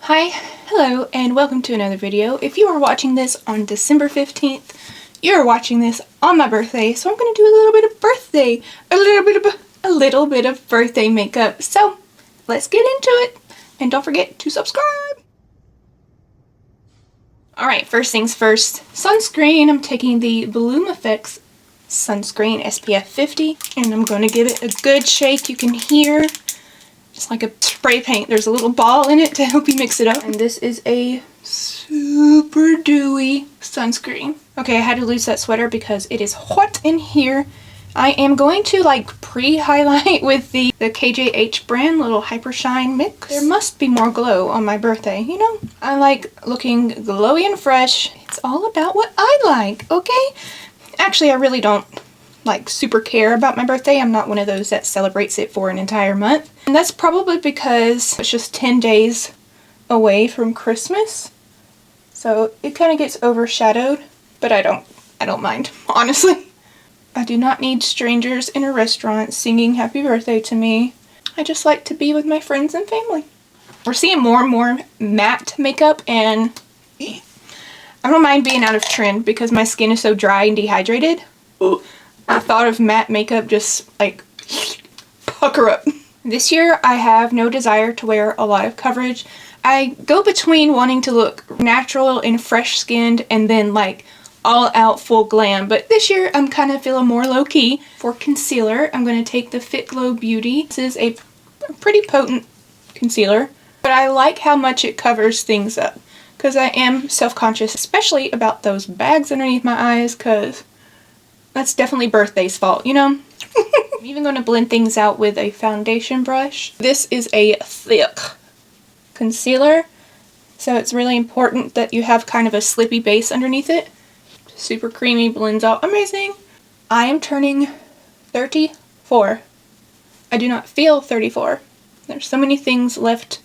Hi, hello, and welcome to another video. If you are watching this on December 15th, you're watching this on my birthday, so I'm going to do a little bit of birthday makeup. So, let's get into it, and don't forget to subscribe! Alright, first things first, sunscreen. I'm taking the BLOOMEFFECTS Sunscreen SPF 50, and I'm going to give it a good shake. You can hear just like a spray paint. There's a little ball in it to help you mix it up. And this is a super dewy sunscreen. Okay, I had to lose that sweater because it is hot in here. I am going to like pre-highlight with the KJH brand little Hyper Shine mix. There must be more glow on my birthday, you know? I like looking glowy and fresh. It's all about what I like, okay? Actually, I really don't like super care about my birthday. I'm not one of those that celebrates it for an entire month. And that's probably because it's just 10 days away from Christmas. So it kind of gets overshadowed, but I don't mind, honestly. I do not need strangers in a restaurant singing happy birthday to me. I just like to be with my friends and family. We're seeing more and more matte makeup, and I don't mind being out of trend because my skin is so dry and dehydrated. The thought of matte makeup just like pucker up. This year I have no desire to wear a lot of coverage. I go between wanting to look natural and fresh skinned and then like all out full glam, but this year I'm kind of feeling more low key. For concealer, I'm going to take the Fit Glow Beauty. This is a pretty potent concealer, but I like how much it covers things up because I am self-conscious, especially about those bags underneath my eyes, because that's definitely birthday's fault, you know? I'm even going to blend things out with a foundation brush. This is a thick concealer, so it's really important that you have kind of a slippy base underneath it. Super creamy, blends out amazing. I am turning 34. I do not feel 34. There's so many things left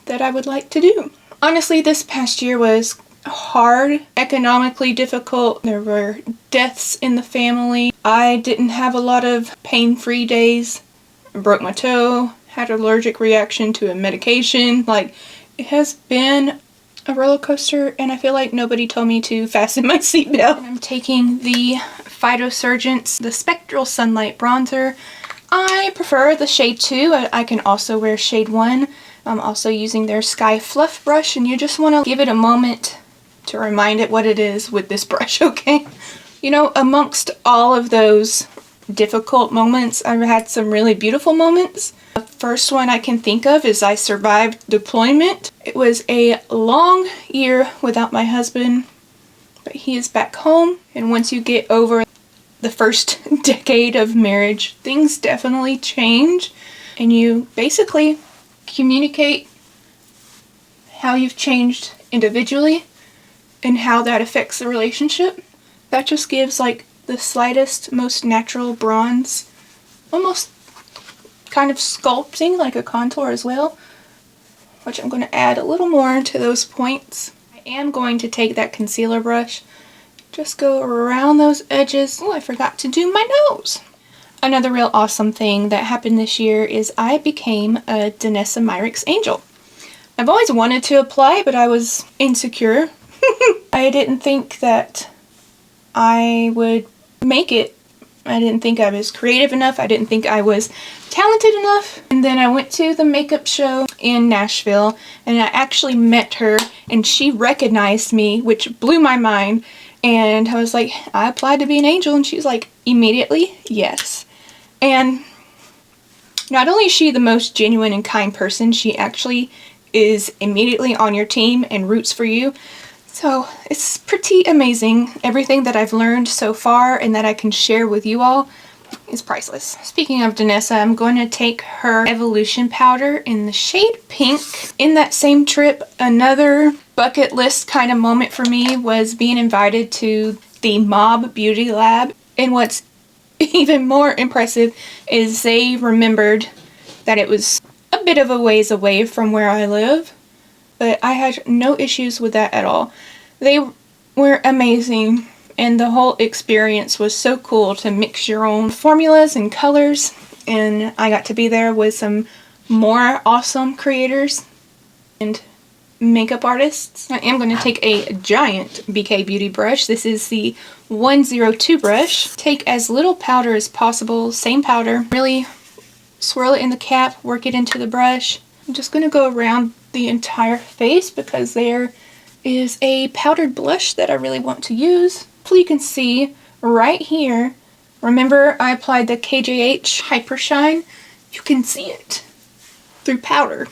that I would like to do. Honestly, this past year was hard, economically difficult. There were deaths in the family. I didn't have a lot of pain-free days. I broke my toe, had an allergic reaction to a medication. Like, it has been a roller coaster, and I feel like nobody told me to fasten my seatbelt. I'm taking the PHYTOSURGENCE, the Spectral Sunlight Bronzer. I prefer the shade 2. I can also wear shade 1. I'm also using their Sky Fluff brush, and you just want to give it a moment to remind it what it is with this brush, okay? You know, amongst all of those difficult moments, I've had some really beautiful moments. The first one I can think of is I survived deployment. It was a long year without my husband, but he is back home, and once you get over the first decade of marriage, things definitely change, and you basically communicate how you've changed individually and how that affects the relationship. That just gives like the slightest, most natural bronze, almost kind of sculpting, like a contour as well, which I'm going to add a little more to those points. I am going to take that concealer brush, just go around those edges. Oh, I forgot to do my nose. Another real awesome thing that happened this year is I became a DANESSA MYRICKS Angel. I've always wanted to apply, but I was insecure. I didn't think that I would make it. I didn't think I was creative enough. I didn't think I was talented enough. And then I went to the makeup show in Nashville, and I actually met her, and she recognized me, which blew my mind. And I was like, I applied to be an angel, and she's like, immediately, yes. And not only is she the most genuine and kind person, she actually is immediately on your team and roots for you. So it's pretty amazing. Everything that I've learned so far and that I can share with you all is priceless. Speaking of DANESSA, I'm going to take her Evolution powder in the shade Pink. In that same trip, another bucket list kind of moment for me was being invited to the Mob Beauty Lab. And what's even more impressive is they remembered that it was a bit of a ways away from where I live, but I had no issues with that at all. They were amazing, and the whole experience was so cool to mix your own formulas and colors, and I got to be there with some more awesome creators, and makeup artists. I am going to take a giant BK Beauty brush. This is the 102 brush. Take as little powder as possible, same powder. Really swirl it in the cap, work it into the brush. I'm just going to go around the entire face because there is a powdered blush that I really want to use. Hopefully you can see right here. Remember I applied the KJH Hyper Shine? You can see it through powder.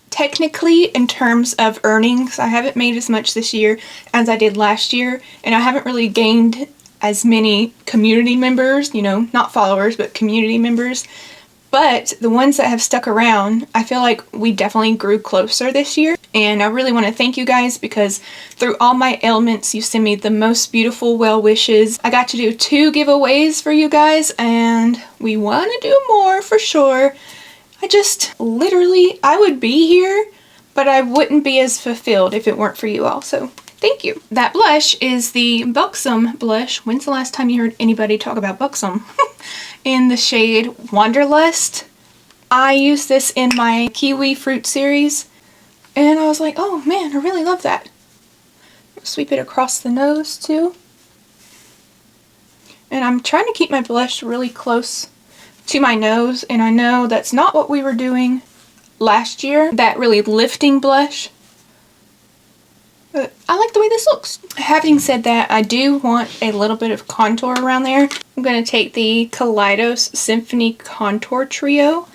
Technically, in terms of earnings, I haven't made as much this year as I did last year, and I haven't really gained as many community members, you know, not followers, but community members. But the ones that have stuck around, I feel like we definitely grew closer this year. And I really want to thank you guys because through all my ailments, you send me the most beautiful well wishes. I got to do 2 giveaways for you guys, and we want to do more for sure. I just literally, I would be here, but I wouldn't be as fulfilled if it weren't for you all. So thank you. That blush is the BECKHAM blush. When's the last time you heard anybody talk about BECKHAM? In the shade Wanderlust. I use this in my Kiwi Fruit series, and I was like, oh man, I really love that. Sweep it across the nose too. And I'm trying to keep my blush really close to my nose, and I know that's not what we were doing last year, that really lifting blush. But I like the way this looks. Having said that, I do want a little bit of contour around there. I'm going to take the KALEIDOS Symphony Contour Trio.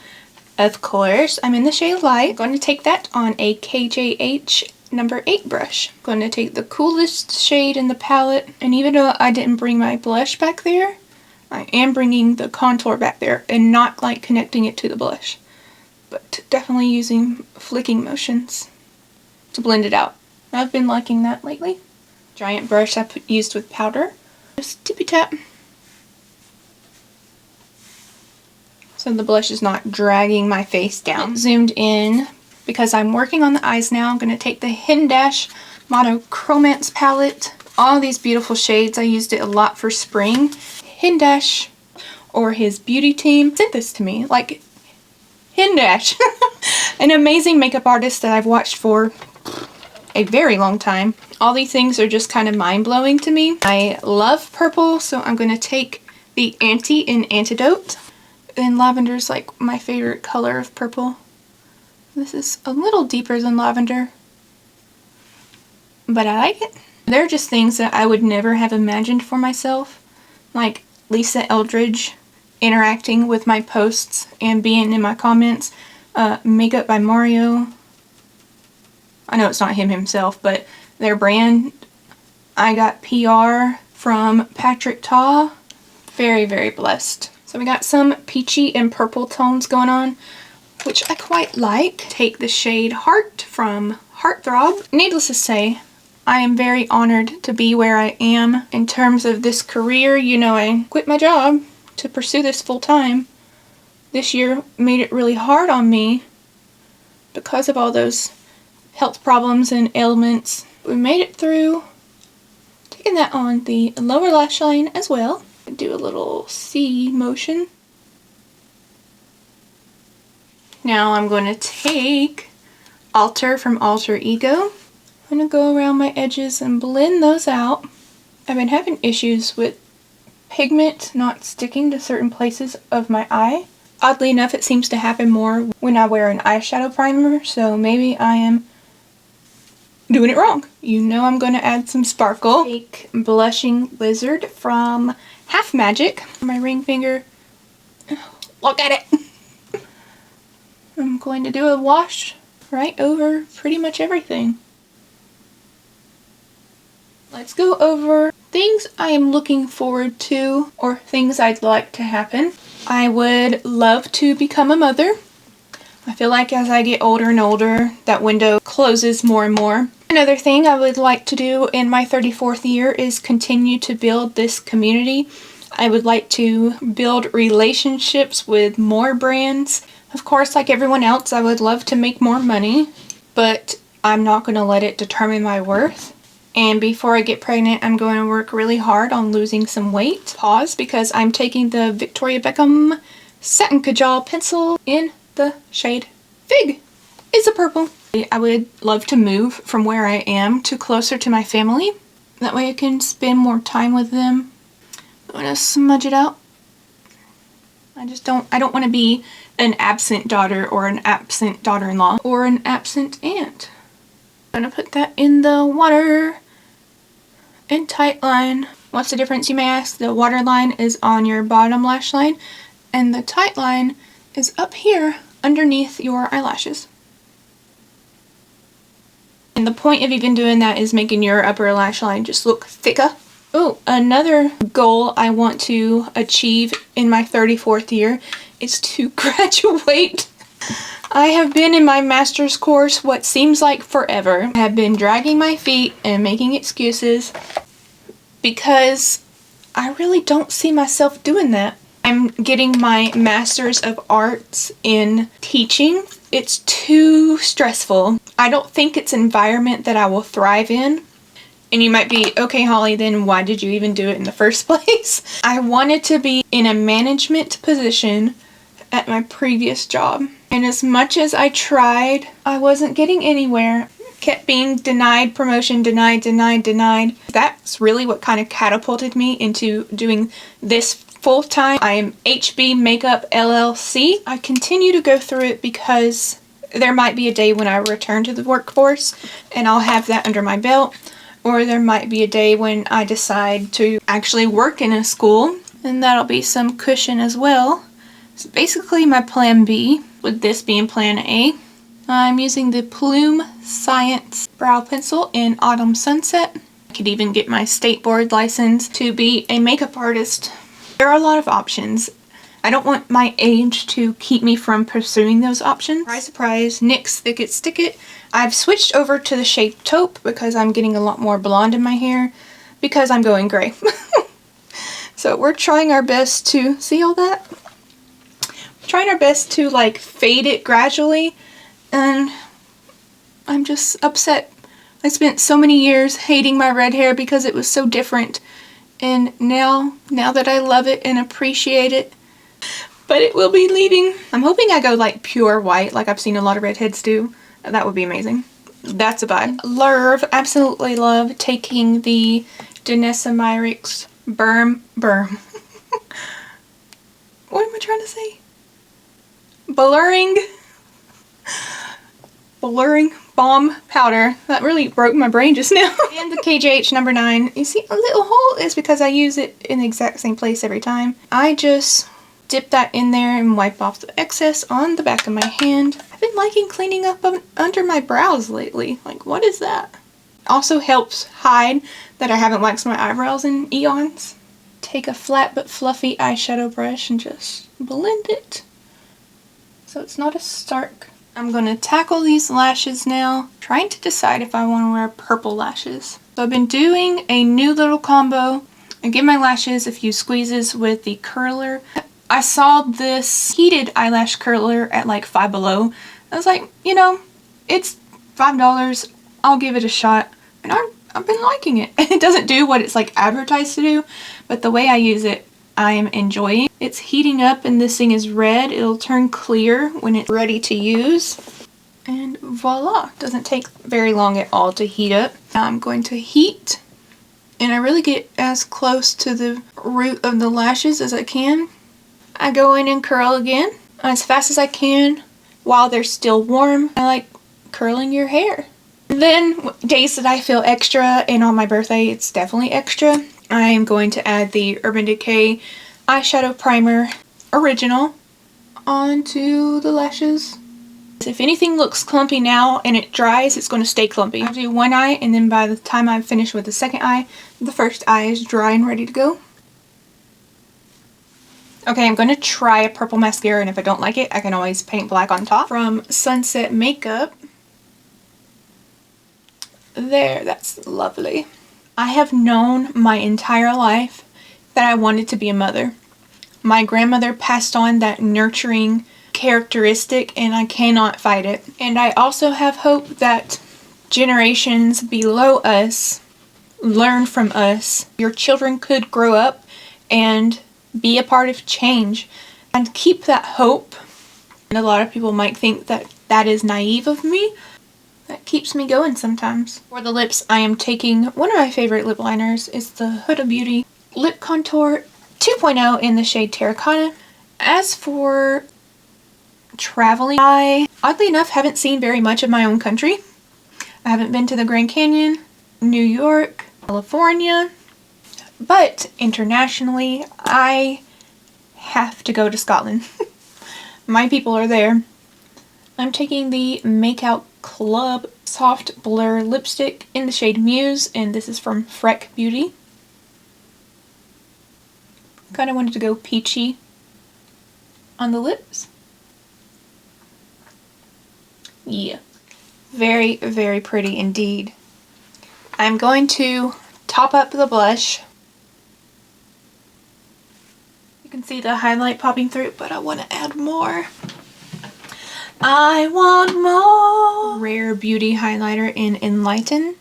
Of course, I'm in the shade Light. I'm going to take that on a KJH number 8 brush. I'm going to take the coolest shade in the palette, and even though I didn't bring my blush back there, I am bringing the contour back there and not like connecting it to the blush, but definitely using flicking motions to blend it out. I've been liking that lately. Giant brush I used with powder. Just tippy tap. So the blush is not dragging my face down. Zoomed in because I'm working on the eyes now. I'm going to take the HINDASH Monochromance palette. All these beautiful shades. I used it a lot for spring. HINDASH, or his beauty team, sent this to me. Like, HINDASH. An amazing makeup artist that I've watched for a very long time. All these things are just kind of mind-blowing to me. I love purple, so I'm going to take the Anti in Antidote. And lavender's like my favorite color of purple. This is a little deeper than lavender, but I like it. They're just things that I would never have imagined for myself. Like Lisa Eldridge interacting with my posts and being in my comments. Makeup by Mario. I know it's not him himself, but their brand. I got PR from Patrick Ta. Very, very blessed. So we got some peachy and purple tones going on, which I quite like. Take the shade Heart from Heartthrob. Needless to say, I am very honored to be where I am in terms of this career. You know, I quit my job to pursue this full time. This year made it really hard on me because of all those health problems and ailments. We made it through. Taking that on the lower lash line as well. Do a little C motion. Now I'm going to take Alter from Alter Ego. I'm going to go around my edges and blend those out. I've been having issues with pigment not sticking to certain places of my eye. Oddly enough, it seems to happen more when I wear an eyeshadow primer, so maybe I am doing it wrong. You know I'm going to add some sparkle. Take Blushing Lizard from Half Magic. My ring finger. Look at it! I'm going to do a wash right over pretty much everything. Let's go over things I am looking forward to, or things I'd like to happen. I would love to become a mother. I feel like as I get older and older, that window closes more and more. Another thing I would like to do in my 34th year is continue to build this community. I would like to build relationships with more brands. Of course, like everyone else, I would love to make more money, but I'm not going to let it determine my worth. And before I get pregnant, I'm going to work really hard on losing some weight. Pause, because I'm taking the Victoria Beckham Satin Kajal pencil in the shade Fig. It's a purple. I would love to move from where I am to closer to my family. That way I can spend more time with them. I'm gonna smudge it out. I don't want to be an absent daughter or an absent daughter-in-law or an absent aunt. I'm gonna put that in the water and tight line. What's the difference, you may ask? The water line is on your bottom lash line and the tight line is up here underneath your eyelashes. And the point of even doing that is making your upper lash line just look thicker. Oh, another goal I want to achieve in my 34th year is to graduate. I have been in my master's course what seems like forever. I have been dragging my feet and making excuses because I really don't see myself doing that. I'm getting my Master's of Arts in teaching. It's too stressful. I don't think it's an environment that I will thrive in. And you might be, okay, Holly, then why did you even do it in the first place? I wanted to be in a management position at my previous job. And as much as I tried, I wasn't getting anywhere. Kept being denied promotion, denied. That's really what kind of catapulted me into doing this full-time. I am HB Makeup LLC. I continue to go through it because there might be a day when I return to the workforce and I'll have that under my belt. Or there might be a day when I decide to actually work in a school, and that'll be some cushion as well. So basically my plan B, with this being plan A, I'm using the Plume Science Brow Pencil in Autumn Sunset. I could even get my state board license to be a makeup artist. There are a lot of options. I don't want my age to keep me from pursuing those options. Surprise, surprise, NYX Thick It Stick It. I've switched over to the shade taupe because I'm getting a lot more blonde in my hair because I'm going gray. So we're trying our best to, see all that? Trying our best to like fade it gradually, and I'm just upset. I spent so many years hating my red hair because it was so different, and now that I love it and appreciate it, but it will be leaving. I'm hoping I go like pure white like I've seen a lot of redheads do. That would be amazing. That's a vibe. Absolutely love taking the DANESSA MYRICKS Burm. What am I trying to say? Blurring Balm Powder. That really broke my brain just now. And the KJH number 9. You see a little hole is because I use it in the exact same place every time. I just dip that in there and wipe off the excess on the back of my hand. I've been liking cleaning up under my brows lately. Like, what is that? Also helps hide that I haven't waxed my eyebrows in eons. Take a flat but fluffy eyeshadow brush and just blend it so it's not as stark. I'm going to tackle these lashes now, trying to decide if I want to wear purple lashes. So I've been doing a new little combo. I give my lashes a few squeezes with the curler. I saw this heated eyelash curler at like Five Below. I was like, you know, it's $5. I'll give it a shot. And I've been liking it. It doesn't do what it's like advertised to do, but the way I use it, I'm enjoying. It's heating up and this thing is red. It'll turn clear when it's ready to use. And voila. Doesn't take very long at all to heat up. Now I'm going to heat, and I really get as close to the root of the lashes as I can. I go in and curl again as fast as I can while they're still warm. I like curling your hair. Then days that I feel extra, and on my birthday it's definitely extra, I am going to add the Urban Decay eyeshadow primer original onto the lashes. If anything looks clumpy now and it dries, it's going to stay clumpy. I do one eye, and then by the time I'm finished with the second eye, the first eye is dry and ready to go. Okay, I'm going to try a purple mascara, and if I don't like it, I can always paint black on top. From Sunset Makeup. There, that's lovely. I have known my entire life that I wanted to be a mother. My grandmother passed on that nurturing characteristic, and I cannot fight it. And I also have hope that generations below us learn from us. Your children could grow up and be a part of change, and keep that hope. And a lot of people might think that that is naive of me, keeps me going sometimes. For the lips, I am taking one of my favorite lip liners. It's the Huda Beauty Lip Contour 2.0 in the shade Terracotta. As for traveling, I, oddly enough, haven't seen very much of my own country. I haven't been to the Grand Canyon, New York, California, but internationally, I have to go to Scotland. My people are there. I'm taking the Makeout Club Soft Blur Lipstick in the shade Muse, and this is from Freck Beauty. Kind of wanted to go peachy on the lips. Yeah. Very, very pretty indeed. I'm going to top up the blush. You can see the highlight popping through, but I want to add more. I want more! Rare Beauty highlighter in Enlighten.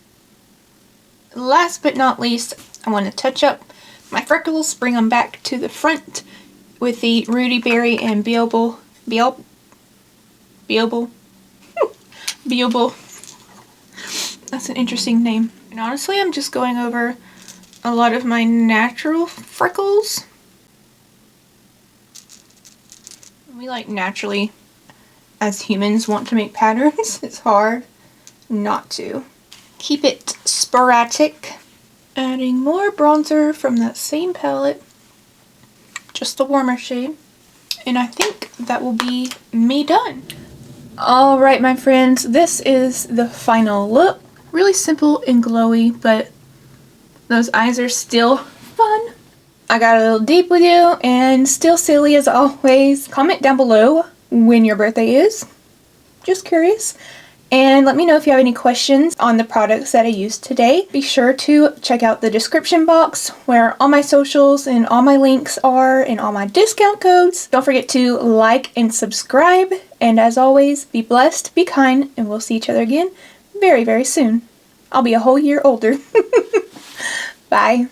Last but not least, I want to touch up my freckles, bring them back to the front with the Rudy Berry and Beoble. That's an interesting name. And honestly, I'm just going over a lot of my natural freckles. We like naturally, as humans, want to make patterns. It's hard not to. Keep it sporadic. Adding more bronzer from that same palette. Just the warmer shade. And I think that will be me done. Alright my friends, this is the final look. Really simple and glowy, but those eyes are still fun. I got a little deep with you and still silly as always. Comment down below when your birthday is. Just curious. And let me know if you have any questions on the products that I used today. Be sure to check out the description box where all my socials and all my links are and all my discount codes. Don't forget to like and subscribe. And as always, be blessed, be kind, and we'll see each other again very, very soon. I'll be a whole year older. Bye.